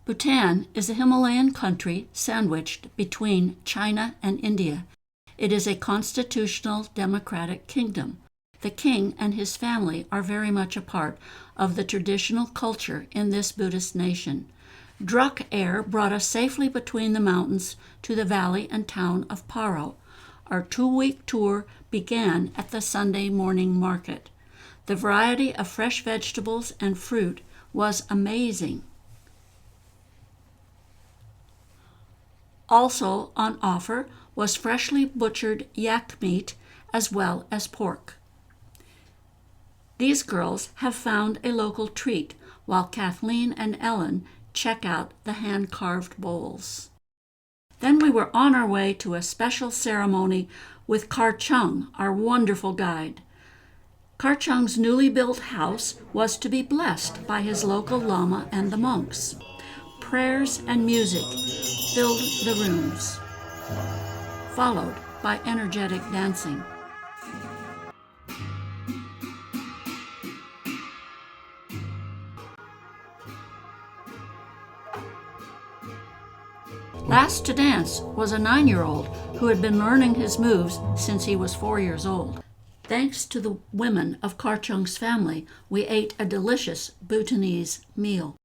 Bhutan is a Himalayan country sandwiched between China and India. It is a constitutional democratic kingdom. The king and his family are very much a part of the traditional culture in this Buddhist nation. Druk air brought us safely between the mountains to the valley and town of Paro. Our 2-week tour began at the Sunday morning market. The variety of fresh vegetables and fruit was amazing. Also on offer was freshly butchered yak meat as well as pork. These girls have found a local treat while Kathleen and Ellen check out the hand-carved bowls. Then we were on our way to a special ceremony with Karchung, our wonderful guide. Karchung's newly built house was to be blessed by his local lama and the monks. Prayers and music filled the rooms, followed by energetic dancing. Last to dance was a 9-year-old who had been learning his moves since he was 4 years old. Thanks to the women of Karchung's family, we ate a delicious Bhutanese meal.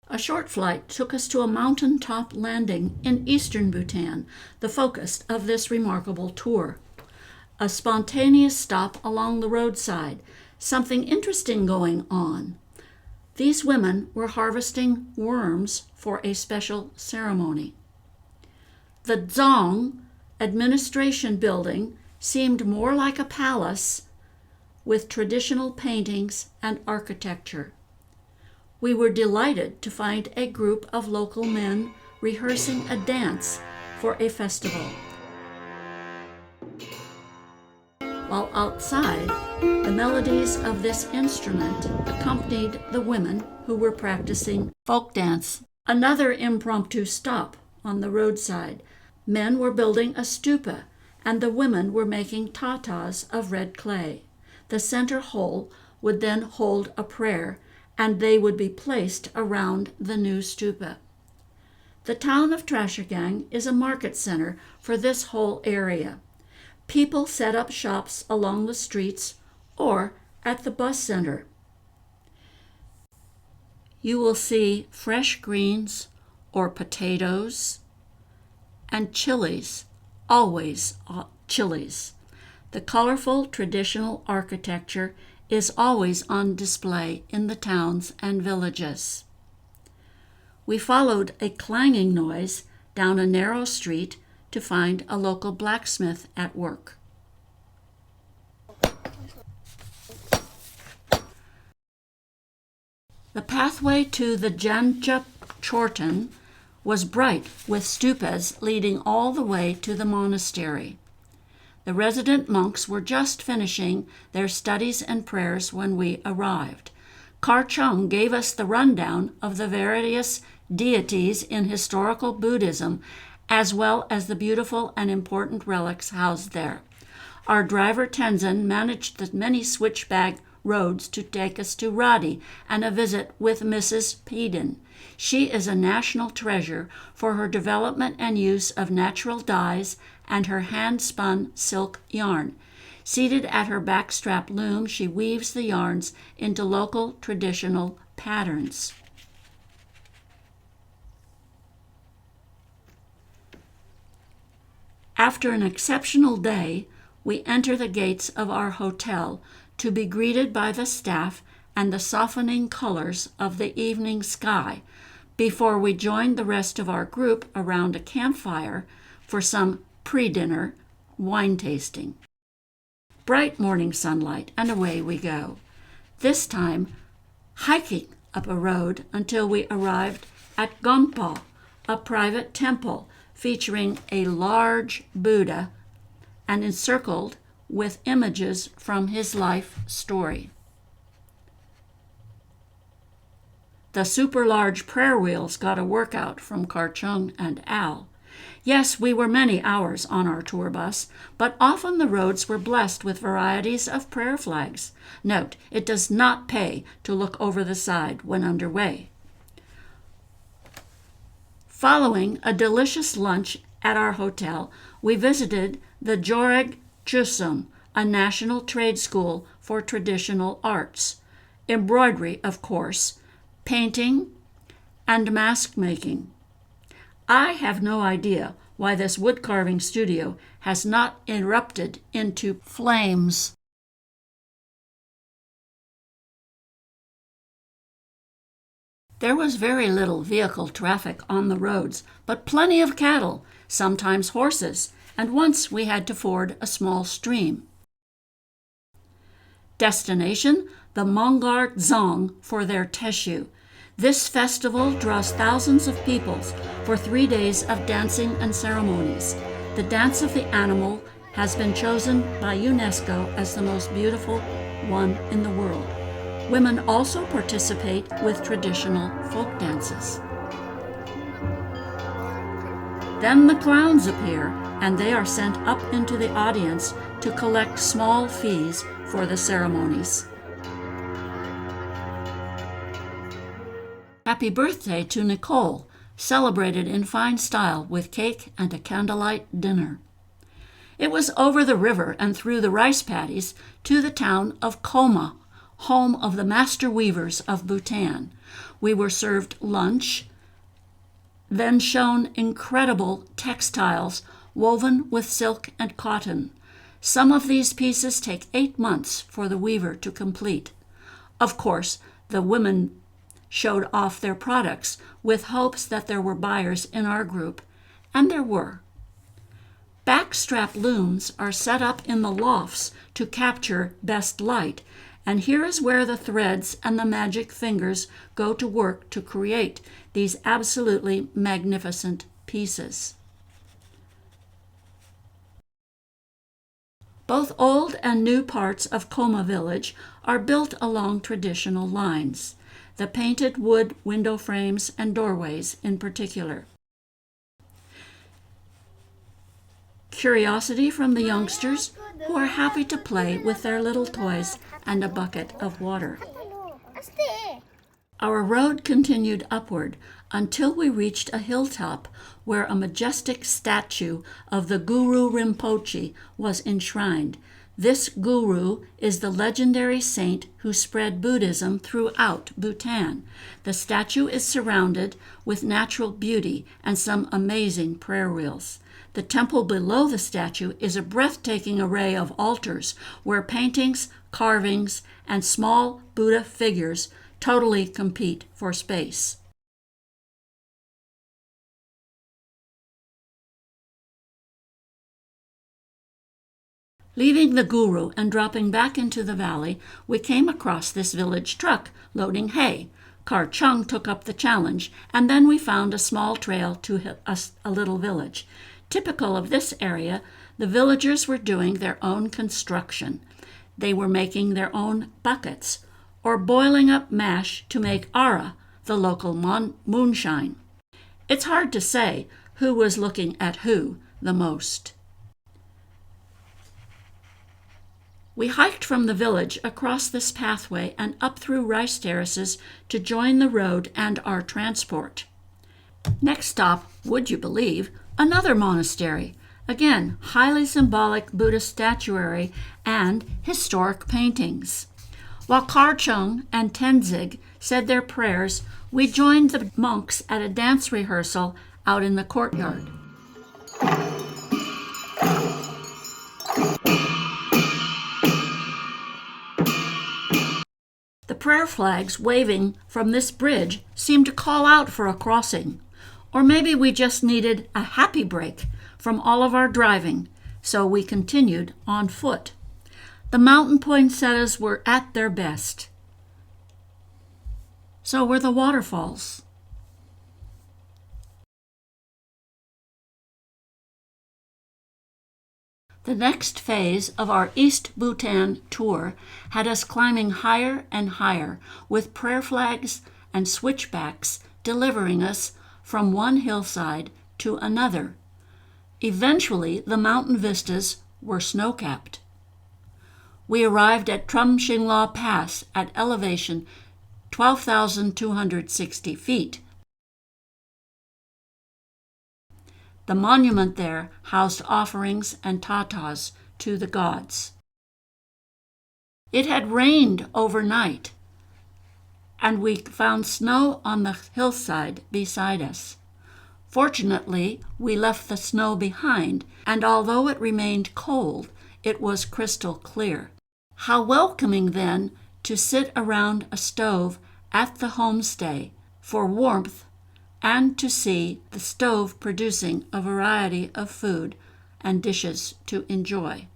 A short flight took us to a mountaintop landing in eastern Bhutan, the focus of this remarkable tour. A spontaneous stop along the roadside, something interesting going on. These women were harvesting worms for a special ceremony. The Dzong administration building seemed more like a palace with traditional paintings and architecture. We were delighted to find a group of local men rehearsing a dance for a festival. While outside, the melodies of this instrument accompanied the women who were practicing folk dance. Another impromptu stop on the roadside. Men were building a stupa, and the women were making tatas of red clay. The center hole would then hold a prayer, and they would be placed around the new stupa. The town of Trashigang is a market center for this whole area. People set up shops along the streets or at the bus center. You will see fresh greens or potatoes and chilies, always chilies. The colorful traditional architecture is always on display in the towns and villages. We followed a clanging noise down a narrow street to find a local blacksmith at work. The pathway to the Janjap Chorten was bright with stupas leading all the way to the monastery. The resident monks were just finishing their studies and prayers when we arrived. Karchung gave us the rundown of the various deities in historical Buddhism, as well as the beautiful and important relics housed there. Our driver Tenzin managed the many switchback roads to take us to Radi and a visit with Mrs. Peden. She is a national treasure for her development and use of natural dyes and her hand-spun silk yarn. Seated at her backstrap loom, she weaves the yarns into local traditional patterns. After an exceptional day, we enter the gates of our hotel to be greeted by the staff and the softening colors of the evening sky before we join the rest of our group around a campfire for some pre-dinner wine tasting. Bright morning sunlight, and away we go. This time, hiking up a road until we arrived at Gompa, a private temple featuring a large Buddha and encircled with images from his life story. The super large prayer wheels got a workout from Karchung and Al. Yes, we were many hours on our tour bus, but often the roads were blessed with varieties of prayer flags. Note, it does not pay to look over the side when underway. Following a delicious lunch at our hotel, we visited the Joreg Chusum, a national trade school for traditional arts. Embroidery, of course, painting, and mask making. I have no idea why this woodcarving studio has not erupted into flames. There was very little vehicle traffic on the roads, but plenty of cattle, sometimes horses, and once we had to ford a small stream. Destination: the Mongar Dzong for their Teshu. This festival draws thousands of people for 3 days of dancing and ceremonies. The dance of the animal has been chosen by UNESCO as the most beautiful one in the world. Women also participate with traditional folk dances. Then the clowns appear, and they are sent up into the audience to collect small fees for the ceremonies. Happy birthday to Nicole, celebrated in fine style with cake and a candlelight dinner. It was over the river and through the rice paddies to the town of Koma, home of the master weavers of Bhutan. We were served lunch, then shown incredible textiles woven with silk and cotton. Some of these pieces take 8 months for the weaver to complete. Of course, the women showed off their products with hopes that there were buyers in our group, and there were. Backstrap looms are set up in the lofts to capture best light, and here is where the threads and the magic fingers go to work to create these absolutely magnificent pieces. Both old and new parts of Koma village are built along traditional lines, the painted wood window frames and doorways in particular. Curiosity from the youngsters, who are happy to play with their little toys and a bucket of water. Our road continued upward until we reached a hilltop where a majestic statue of the Guru Rinpoche was enshrined. This guru is the legendary saint who spread Buddhism throughout Bhutan. The statue is surrounded with natural beauty and some amazing prayer wheels. The temple below the statue is a breathtaking array of altars where paintings, carvings, and small Buddha figures totally compete for space. Leaving the guru and dropping back into the valley, we came across this village truck loading hay. Kar Chung took up the challenge, and then we found a small trail to a little village. Typical of this area, the villagers were doing their own construction. They were making their own buckets, or boiling up mash to make ara, the local moonshine. It's hard to say who was looking at who the most. We hiked from the village across this pathway and up through rice terraces to join the road and our transport. Next stop, would you believe, another monastery. Again, highly symbolic Buddhist statuary and historic paintings. While Kar Chung and Tenzig said their prayers, we joined the monks at a dance rehearsal out in the courtyard. The prayer flags waving from this bridge seemed to call out for a crossing. Or maybe we just needed a happy break from all of our driving, so we continued on foot. The mountain poinsettias were at their best. So were the waterfalls. The next phase of our East Bhutan tour had us climbing higher and higher, with prayer flags and switchbacks delivering us from one hillside to another Eventually, the mountain vistas were snow-capped. We arrived at Trumshinglaw Pass at elevation 12,260 feet. The monument there housed offerings and tatas to the gods. It had rained overnight, and we found snow on the hillside beside us. Fortunately, we left the snow behind, and although it remained cold, it was crystal clear. How welcoming, then, to sit around a stove at the homestay for warmth and to see the stove producing a variety of food and dishes to enjoy.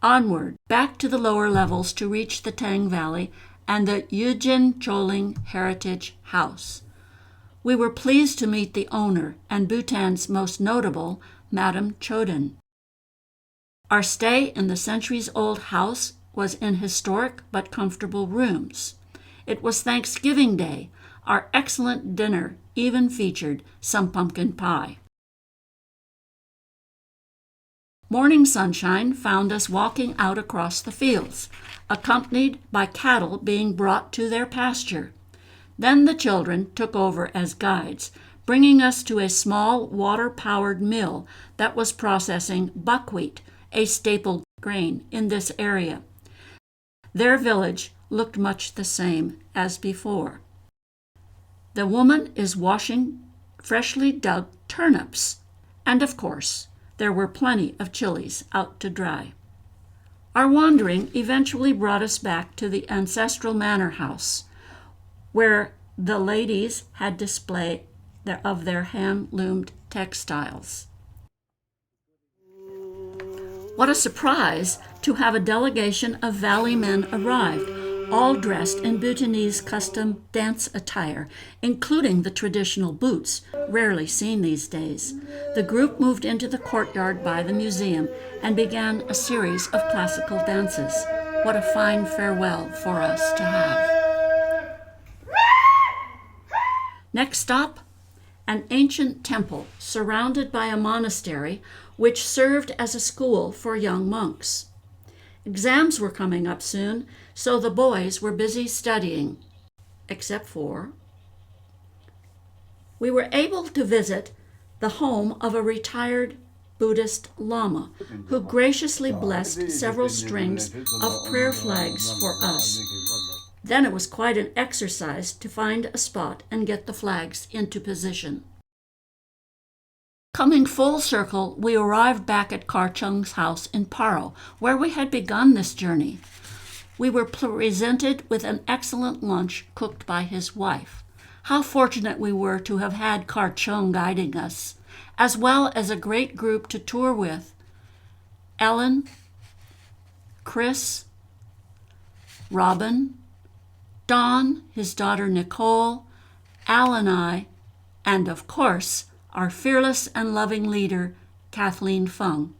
Onward, back to the lower levels to reach the Tang Valley and the Yujin Choling Heritage House. We were pleased to meet the owner and Bhutan's most notable, Madame Choden. Our stay in the centuries-old house was in historic but comfortable rooms. It was Thanksgiving Day. Our excellent dinner even featured some pumpkin pie. Morning sunshine found us walking out across the fields, accompanied by cattle being brought to their pasture. Then the children took over as guides, bringing us to a small water-powered mill that was processing buckwheat, a staple grain in this area. Their village looked much the same as before. The woman is washing freshly dug turnips, and of course, there were plenty of chilies out to dry. Our wandering eventually brought us back to the ancestral manor house, where the ladies had display of their hand-loomed textiles. What a surprise to have a delegation of valley men arrive, all dressed in Bhutanese custom dance attire, including the traditional boots, rarely seen these days. The group moved into the courtyard by the museum and began a series of classical dances. What a fine farewell for us to have. Next stop, an ancient temple surrounded by a monastery which served as a school for young monks. Exams were coming up soon, so the boys were busy studying, except for we were able to visit the home of a retired Buddhist Lama who graciously blessed several strings of prayer flags for us. Then it was quite an exercise to find a spot and get the flags into position. Coming full circle, we arrived back at Karchung's house in Paro, where we had begun this journey. We were presented with an excellent lunch cooked by his wife. How fortunate we were to have had Karchung guiding us, as well as a great group to tour with. Ellen, Chris, Robin, Dawn, his daughter Nicole, Al and I, and of course, our fearless and loving leader, Kathleen Fung.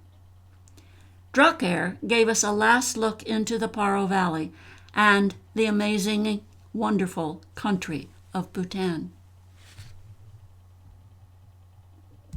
Drucker gave us a last look into the Paro Valley and the amazing, wonderful country of Bhutan.